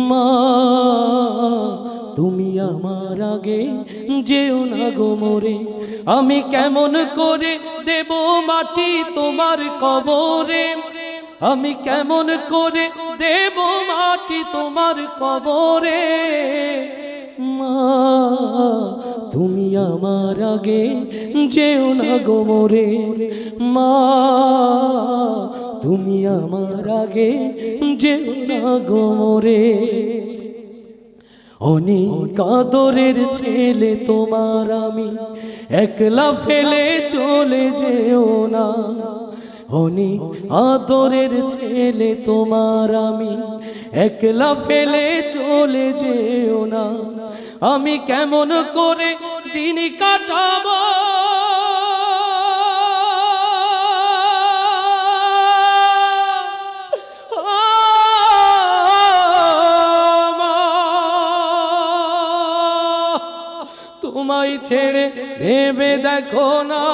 মা তুমি আমার আগে যেও না গো মোরে, আমি কেমন করে দেব মাটি তোমার কবরে, আমি কেমন করে দেব মাটি তোমার কবরে। মা তুমি আমার আগে যেও না গো মোরে, মা তুমি আমার আগে যেও না গো মোরে। অনেক আদরের ছেলে তোমার আমি, একলা ফেলে চলে যেও না। অনেক আদরের ছেলে তোমার আমি, একলা ফেলে চলে যেও না। আমি কেমন করে দিন কাটাবো, তোমায় ছেড়ে ভেবে দেখো না।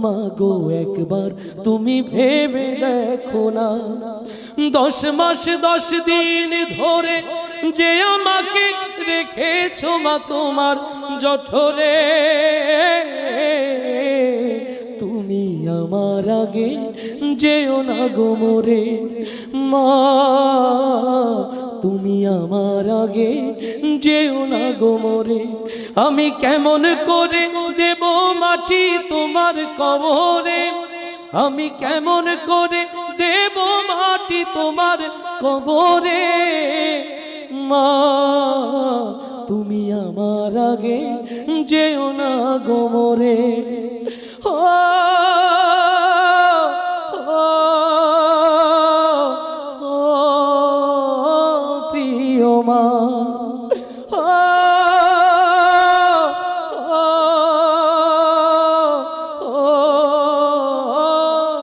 মাগো একবার তুমি ভেবে দেখো না, 10 মাস 10 দিন ধরে যে আমাকে রেখেছো মা তোমার জঠরে, তুমি আমার আগে যেও না গো মোরে। মা তুমি আমার আগে যেও না গো মোরে, আমি কেমন করে দেব মাটি তোমার কবরে, আমি কেমন করে দেব মাটি তোমার কবরে। মা তুমি আমার আগে যেও না গো মোরে। প্রিয় মা।